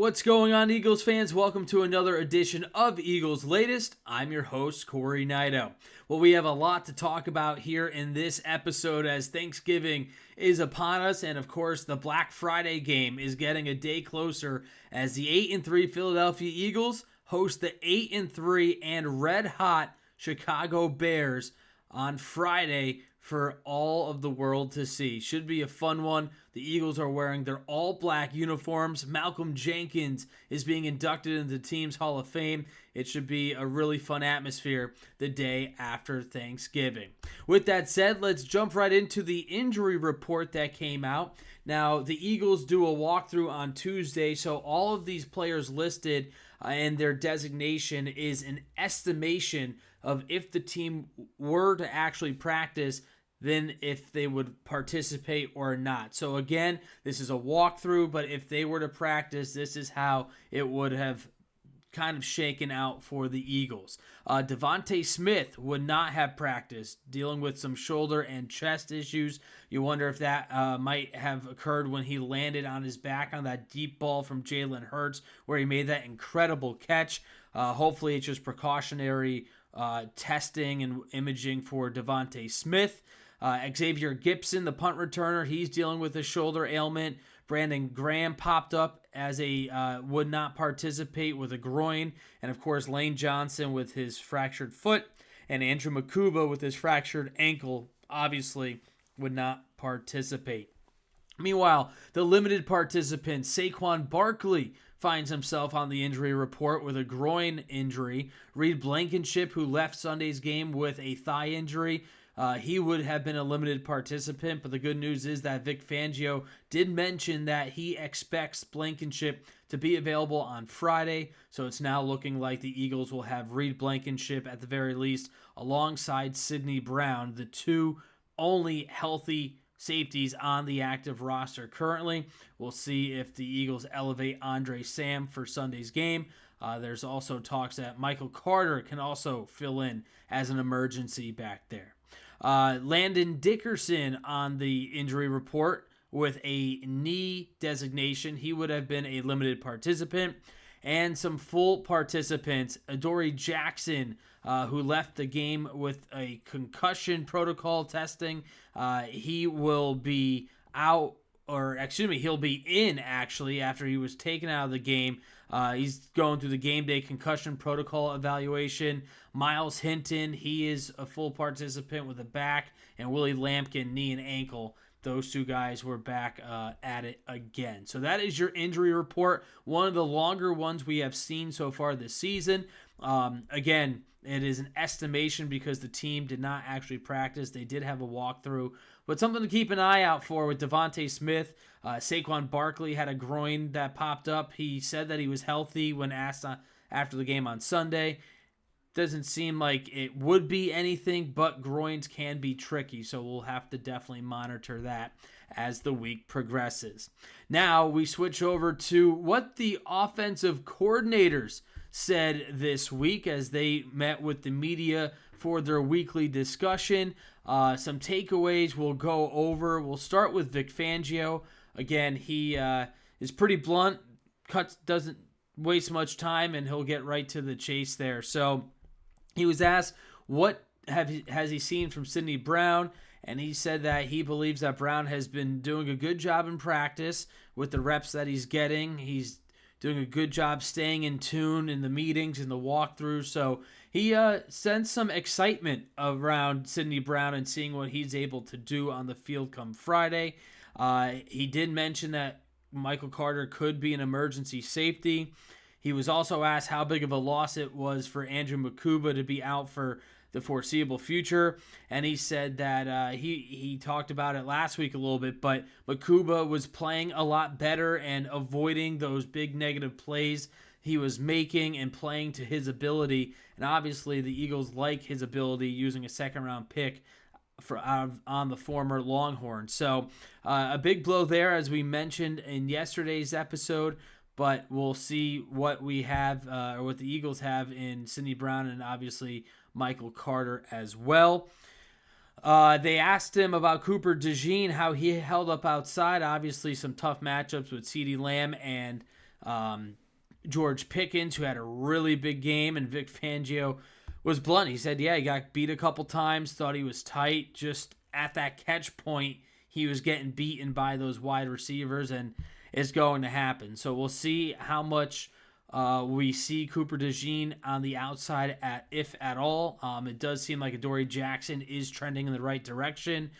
What's going on, Eagles fans? Welcome to another edition of Eagles Latest. I'm your host, Cory Nidoh. Well, we have a lot to talk about here in this episode as Thanksgiving is upon us, and of course, the Black Friday game is getting a day closer as the 8-3 Philadelphia Eagles host the 8-3 and red-hot Chicago Bears on Friday for all of the world to see. Should be a fun one. The Eagles are wearing their all-black uniforms. Malcolm Jenkins is being inducted into the team's Hall of Fame. It should be a really fun atmosphere the day after Thanksgiving. With that said, let's jump right into the injury report that came out. Now, the Eagles do a walkthrough on Tuesday, so all of these players listed and their designation is an estimation of if the team were to actually practice, then if they would participate or not. So again, this is a walkthrough, but if they were to practice, this is how it would have kind of shaken out for the Eagles. Devontae Smith would not have practiced, dealing with some shoulder and chest issues. You wonder if that might have occurred when he landed on his back on that deep ball from Jalen Hurts, where he made that incredible catch. Hopefully it's just precautionary testing and imaging for Devontae Smith. Xavier Gipson, the punt returner, he's dealing with a shoulder ailment. Brandon Graham popped up as a would not participate with a groin. And, of course, Lane Johnson with his fractured foot. And Andrew Makuba with his fractured ankle obviously would not participate. Meanwhile, the limited participant, Saquon Barkley, finds himself on the injury report with a groin injury. Reed Blankenship, who left Sunday's game with a thigh injury, he would have been a limited participant, but the good news is that Vic Fangio did mention that he expects Blankenship to be available on Friday, so it's now looking like the Eagles will have Reed Blankenship at the very least alongside Sidney Brown, the two only healthy safeties on the active roster currently. We'll see if the Eagles elevate Andre Sam for Sunday's game. There's also talks that Michael Carter can also fill in as an emergency back there. Landon Dickerson on the injury report with a knee designation. He would have been a limited participant. And some full participants, Adoree Jackson, who left the game with a concussion protocol testing. He will be out, he'll be in actually after he was taken out of the game. He's going through the game day concussion protocol evaluation. Miles Hinton, he is a full participant with a back, and Willie Lampkin, knee and ankle. Those two guys were back at it again. So that is your injury report. One of the longer ones we have seen so far this season. Again, it is an estimation because the team did not actually practice. They did have a walkthrough. But something to keep an eye out for with Devontae Smith. Saquon Barkley had a groin that popped up. He said that he was healthy when asked after the game on Sunday. Doesn't seem like it would be anything, but groins can be tricky, so we'll have to definitely monitor that as the week progresses. Now we switch over to what the offensive coordinators said this week as they met with the media for their weekly discussion. Some takeaways we'll go over. We'll start with Vic Fangio. Again, he is pretty blunt, doesn't waste much time, and he'll get right to the chase there. So he was asked what has he seen from Sidney Brown, and he said that he believes that Brown has been doing a good job in practice with the reps that he's getting. He's doing a good job staying in tune in the meetings and the walkthroughs. So he sensed some excitement around Sidney Brown and seeing what he's able to do on the field come Friday. He did mention that Michael Carter could be an emergency safety. He was also asked how big of a loss it was for Andrew Makuba to be out for the foreseeable future, and he said that he talked about it last week a little bit, but Makuba was playing a lot better and avoiding those big negative plays he was making and playing to his ability, and obviously the Eagles like his ability using a second-round pick on the former Longhorn. So a big blow there, as we mentioned in yesterday's episode, but we'll see what we have, or what the Eagles have in Sidney Brown and obviously Michael Carter as well. They asked him about Cooper DeJean, how he held up outside. Obviously some tough matchups with CeeDee Lamb and George Pickens, who had a really big game, and Vic Fangio was blunt. He said, yeah, he got beat a couple times, thought he was tight. Just at that catch point, he was getting beaten by those wide receivers, and it's going to happen. So we'll see how much we see Cooper DeJean on the outside, if at all. It does seem like Adoree Jackson is trending in the right direction.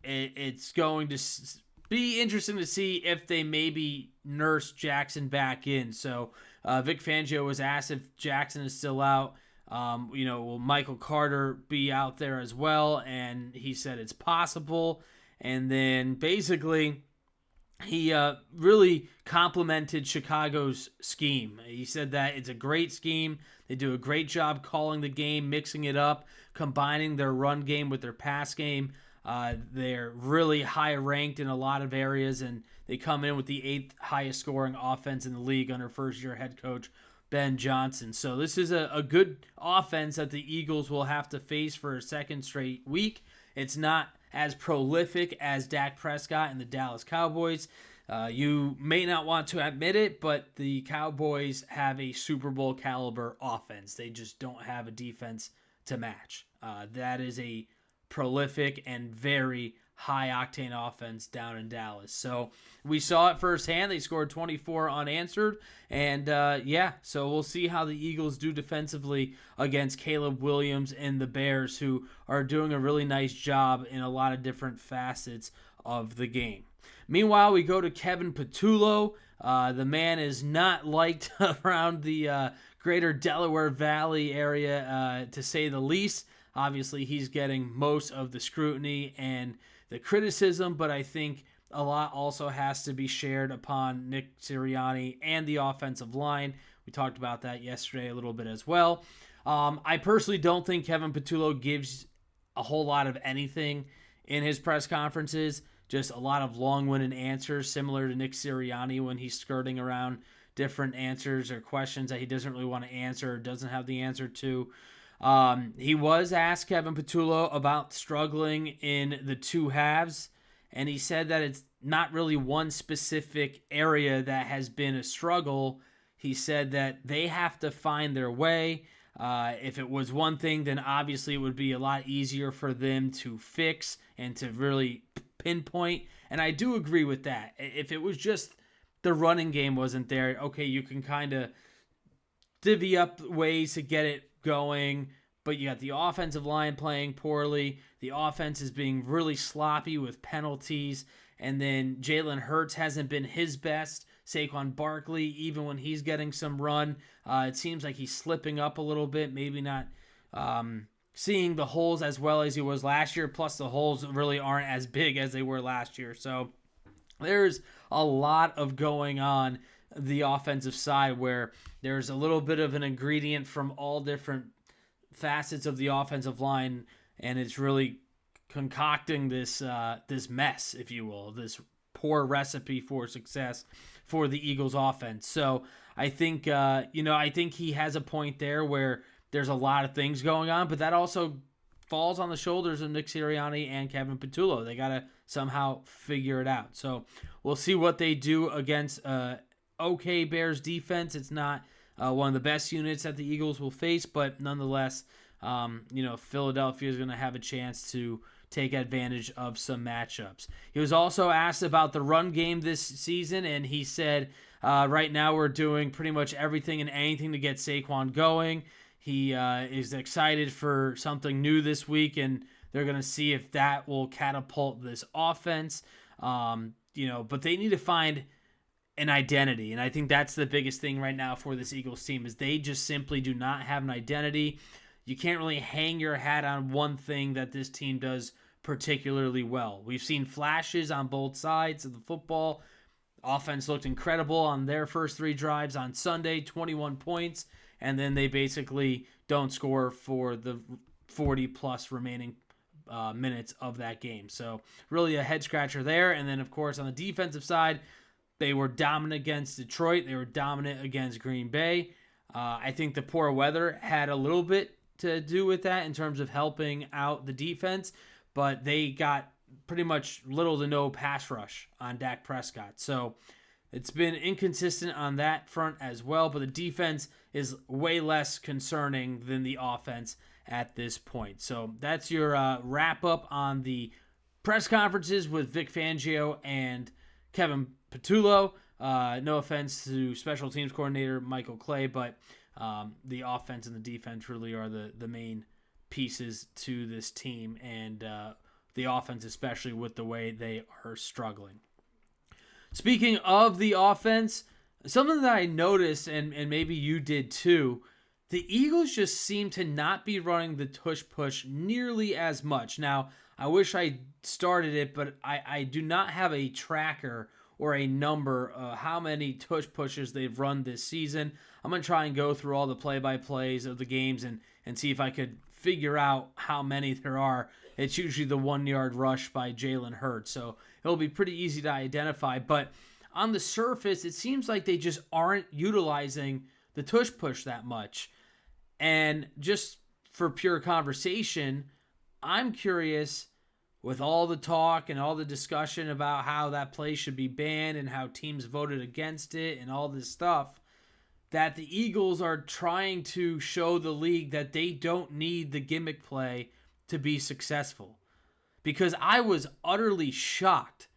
It's going to be interesting to see if they maybe nurse Jackson back in. So Vic Fangio was asked if Jackson is still out. Will Michael Carter be out there as well? And he said it's possible. And then basically he really complimented Chicago's scheme. He said that it's a great scheme. They do a great job calling the game, mixing it up, combining their run game with their pass game. They're really high ranked in a lot of areas, and they come in with the 8th highest scoring offense in the league under first-year head coach Ben Johnson. So this is a good offense that the Eagles will have to face for a second straight week. It's not as prolific as Dak Prescott and the Dallas Cowboys. You may not want to admit it, but the Cowboys have a Super Bowl caliber offense. They just don't have a defense to match. That is a prolific and very high-octane offense down in Dallas. So we saw it firsthand. They scored 24 unanswered. And, so we'll see how the Eagles do defensively against Caleb Williams and the Bears, who are doing a really nice job in a lot of different facets of the game. Meanwhile, we go to Kevin Patullo. The man is not liked around the greater Delaware Valley area, to say the least. Obviously, he's getting most of the scrutiny and the criticism, but I think a lot also has to be shared upon Nick Sirianni and the offensive line. We talked about that yesterday a little bit as well. I personally don't think Kevin Patullo gives a whole lot of anything in his press conferences, just a lot of long-winded answers, similar to Nick Sirianni when he's skirting around different answers or questions that he doesn't really want to answer or doesn't have the answer to. He was asked, Kevin Patullo, about struggling in the two halves, and he said that it's not really one specific area that has been a struggle. He said that they have to find their way. If it was one thing, then obviously it would be a lot easier for them to fix and to really pinpoint, and I do agree with that. If it was just the running game wasn't there, okay, you can kind of divvy up ways to get it going, but you got the offensive line playing poorly. The offense is being really sloppy with penalties, and then Jalen Hurts hasn't been his best. Saquon Barkley, even when he's getting some run, it seems like he's slipping up a little bit, maybe not seeing the holes as well as he was last year, plus the holes really aren't as big as they were last year. So there's a lot of going on the offensive side where there's a little bit of an ingredient from all different facets of the offensive line, and it's really concocting this mess, if you will, this poor recipe for success for the Eagles offense. So I think I think he has a point there where there's a lot of things going on, but that also falls on the shoulders of Nick Sirianni and Kevin Patullo. They got to somehow figure it out. So we'll see what they do against okay Bears defense. It's not one of the best units that the Eagles will face, but nonetheless, Philadelphia is going to have a chance to take advantage of some matchups. He was also asked about the run game this season, and he said, right now we're doing pretty much everything and anything to get Saquon going. He is excited for something new this week, and they're going to see if that will catapult this offense. But they need to find an identity, and I think that's the biggest thing right now for this Eagles team is they just simply do not have an identity. You can't really hang your hat on one thing that this team does particularly well. We've seen flashes on both sides of the football. Offense looked incredible on their first 3 drives on Sunday, 21 points, and then they basically don't score for the 40-plus remaining minutes of that game. So really a head-scratcher there. And then, of course, on the defensive side, they were dominant against Detroit. They were dominant against Green Bay. I think the poor weather had a little bit to do with that in terms of helping out the defense, but they got pretty much little to no pass rush on Dak Prescott. So it's been inconsistent on that front as well, but the defense is way less concerning than the offense at this point. So that's your wrap up on the press conferences with Vic Fangio and Kevin Patullo. No offense to special teams coordinator Michael Clay, but the offense and the defense really are the main pieces to this team, and the offense especially with the way they are struggling. Speaking of the offense, something that I noticed, and maybe you did too, the Eagles just seem to not be running the tush-push nearly as much. Now, I wish I started it, but I do not have a tracker or a number how many tush-pushes they've run this season. I'm going to try and go through all the play-by-plays of the games and see if I could figure out how many there are. It's usually the 1-yard rush by Jalen Hurts, so it'll be pretty easy to identify. But on the surface, it seems like they just aren't utilizing the tush-push that much. And just for pure conversation, I'm curious, with all the talk and all the discussion about how that play should be banned and how teams voted against it and all this stuff, that the Eagles are trying to show the league that they don't need the gimmick play to be successful. Because I was utterly shocked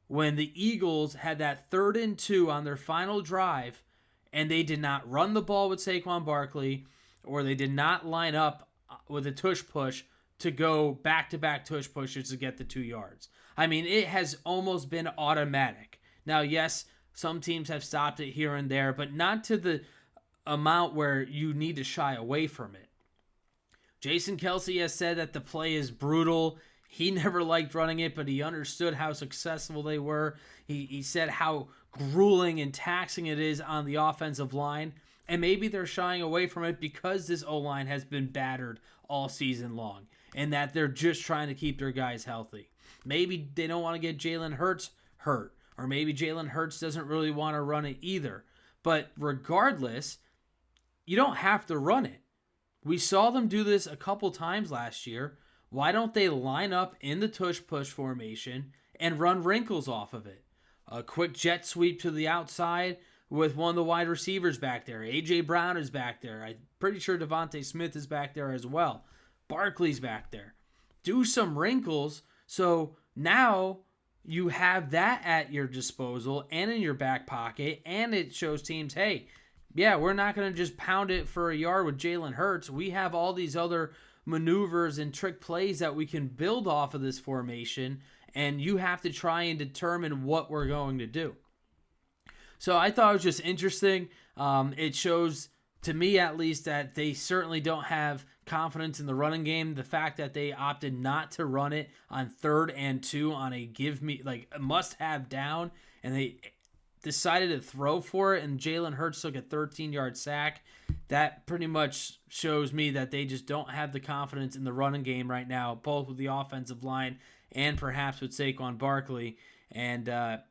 when the Eagles had that 3rd and 2 on their final drive and they did not run the ball with Saquon Barkley, or they did not line up with a tush push to go back-to-back tush pushes to get the 2 yards. I mean, it has almost been automatic. Now, yes, some teams have stopped it here and there, but not to the amount where you need to shy away from it. Jason Kelce has said that the play is brutal. He never liked running it, but he understood how successful they were. He said how grueling and taxing it is on the offensive line. And maybe they're shying away from it because this O-line has been battered all season long, and that they're just trying to keep their guys healthy. Maybe they don't want to get Jalen Hurts hurt, or maybe Jalen Hurts doesn't really want to run it either. But regardless, you don't have to run it. We saw them do this a couple times last year. Why don't they line up in the tush-push formation and run wrinkles off of it? A quick jet sweep to the outside with one of the wide receivers back there. A.J. Brown is back there. I'm pretty sure Devontae Smith is back there as well. Barkley's back there. Do some wrinkles so now you have that at your disposal and in your back pocket, and it shows teams, hey, yeah, we're not going to just pound it for a yard with Jalen Hurts. We have all these other maneuvers and trick plays that we can build off of this formation, and you have to try and determine what we're going to do. So I thought it was just interesting. It shows, to me at least, that they certainly don't have confidence in the running game. The fact that they opted not to run it on 3rd and 2 on a must-have down, and they decided to throw for it, and Jalen Hurts took a 13-yard sack. That pretty much shows me that they just don't have the confidence in the running game right now, both with the offensive line and perhaps with Saquon Barkley. And they're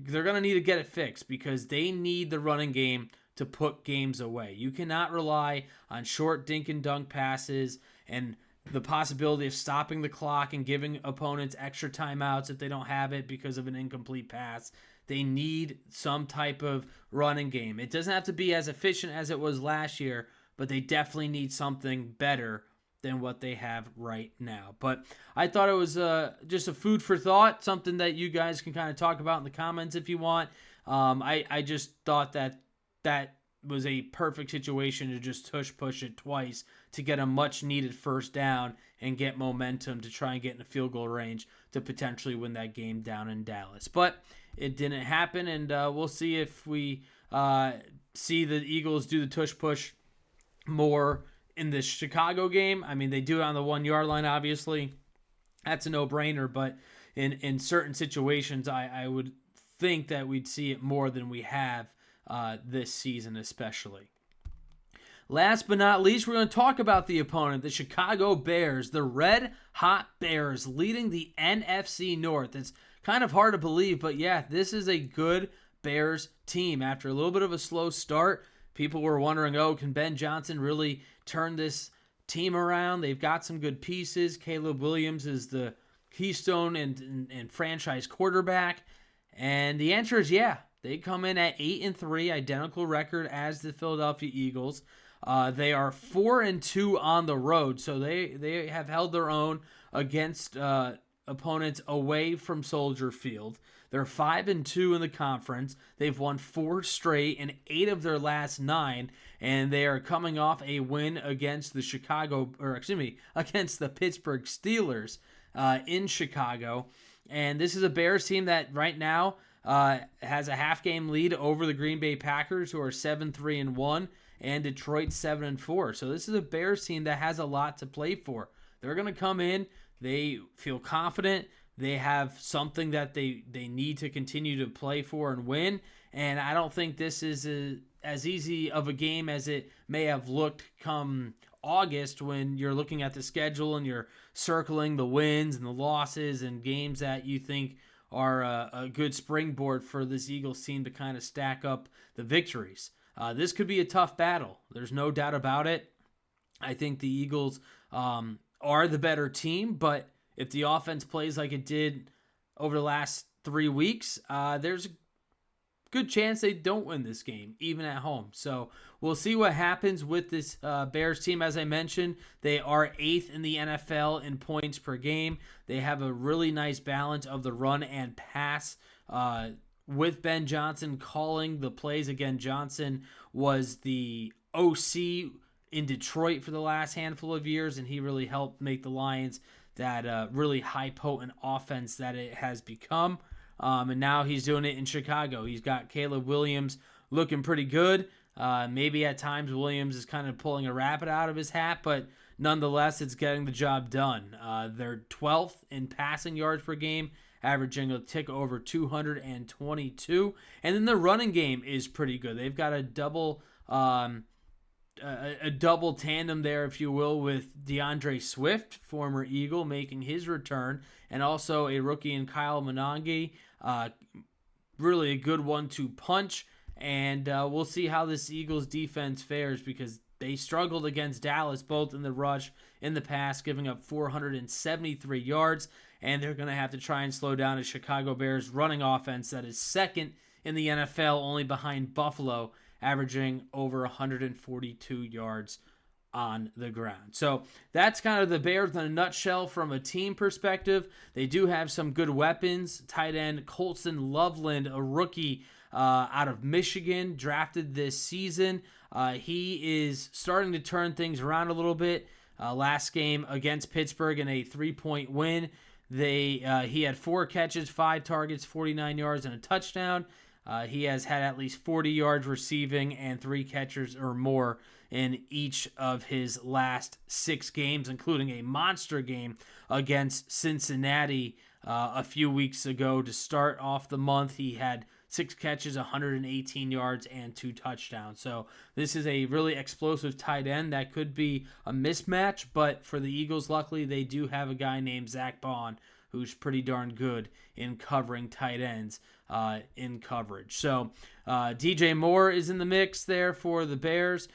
going to need to get it fixed because they need the running game to put games away. You cannot rely on short dink and dunk passes and the possibility of stopping the clock and giving opponents extra timeouts if they don't have it because of an incomplete pass. They need some type of running game. It doesn't have to be as efficient as it was last year, but they definitely need something better than what they have right now. But I thought it was just a food for thought, something that you guys can kind of talk about in the comments if you want. I just thought that was a perfect situation to just push it twice to get a much needed first down and get momentum to try and get in a field goal range to potentially win that game down in Dallas. But it didn't happen, and we'll see if we see the Eagles do the tush push more in the Chicago game. I mean, they do it on the 1-yard line, obviously. That's a no-brainer, but in certain situations, I would think that we'd see it more than we have this season especially. Last but not least, we're going to talk about the opponent, the Chicago Bears, the Red Hot Bears leading the NFC North. It's kind of hard to believe, but yeah, this is a good Bears team. After a little bit of a slow start, people were wondering, can Ben Johnson really turn this team around? They've got some good pieces. Caleb Williams is the keystone and franchise quarterback. And the answer is yeah. They come in at 8-3, identical record as the Philadelphia Eagles. They are 4-2 on the road, so they have held their own against opponents away from Soldier Field. They're 5-2 in the conference. They've won 4 straight in 8 of their last 9, and they are coming off a win against against the Pittsburgh Steelers in Chicago. And this is a Bears team that right now has a half-game lead over the Green Bay Packers, who are 7-3-1, and Detroit 7-4. So this is a Bears team that has a lot to play for. They're going to come in. They feel confident. They have something that they need to continue to play for and win. And I don't think this is as easy of a game as it may have looked come August, when you're looking at the schedule and you're circling the wins and the losses and games that you think are a good springboard for this Eagles team to kind of stack up the victories. This could be a tough battle. There's no doubt about it. I think the Eagles are the better team, but if the offense plays like it did over the last 3 weeks, there's a good chance they don't win this game, even at home. So we'll see what happens with this Bears team. As I mentioned, they are 8th in the NFL in points per game. They have a really nice balance of the run and pass with Ben Johnson calling the plays. Again, Johnson was the OC in Detroit for the last handful of years, and he really helped make the Lions that really high potent offense that it has become. And now he's doing it in Chicago. He's got Caleb Williams looking pretty good. Maybe at times Williams is kind of pulling a rabbit out of his hat, but nonetheless, it's getting the job done. They're 12th in passing yards per game, averaging a tick over 222. And then the running game is pretty good. They've got a double tandem there, if you will, with DeAndre Swift, former Eagle, making his return, and also a rookie in Kyle Monange. Really a good one-two punch, and we'll see how this Eagles defense fares, because they struggled against Dallas both in the rush in the pass, giving up 473 yards, and they're going to have to try and slow down a Chicago Bears running offense that is second in the NFL, only behind Buffalo, averaging over 142 yards on the ground. So that's kind of the Bears in a nutshell from a team perspective. They do have some good weapons. Tight end Colston Loveland, a rookie out of Michigan, drafted this season. He is starting to turn things around a little bit. Last game against Pittsburgh in a 3-point win, he had 4 catches, 5 targets, 49 yards, and a touchdown. He has had at least 40 yards receiving and 3 catches or more in each of his last 6 games, including a monster game against Cincinnati a few weeks ago to start off the month. He had 6 catches, 118 yards, and 2 touchdowns. So this is a really explosive tight end that could be a mismatch, but for the Eagles, luckily, they do have a guy named Zach Bond who's pretty darn good in covering tight ends in coverage. So DJ Moore is in the mix there for the Bears.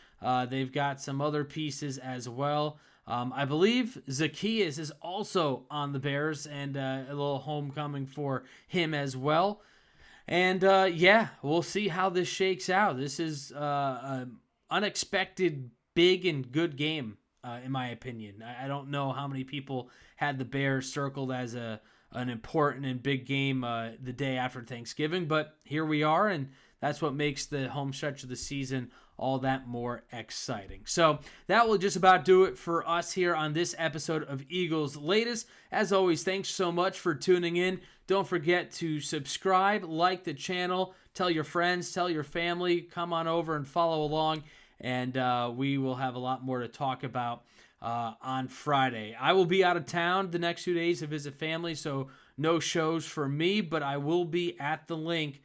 They've got some other pieces as well. I believe Zacchaeus is also on the Bears, and a little homecoming for him as well. And we'll see how this shakes out. This is an unexpected, big, and good game, in my opinion. I don't know how many people had the Bears circled as an important and big game the day after Thanksgiving, but here we are, and that's what makes the home stretch of the season all that more exciting. So that will just about do it for us here on this episode of Eagles Latest. As always, thanks so much for tuning in. Don't forget to subscribe, like the channel, tell your friends, tell your family, come on over and follow along, and we will have a lot more to talk about on Friday. I will be out of town the next 2 days to visit family, so no shows for me, but I will be at the link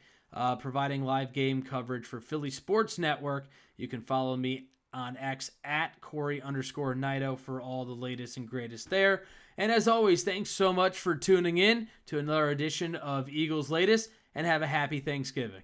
providing live game coverage for Philly Sports Network. You can follow me on X at Cory_Nidoh for all the latest and greatest there. And as always, thanks so much for tuning in to another edition of Eagles Latest, and have a happy Thanksgiving.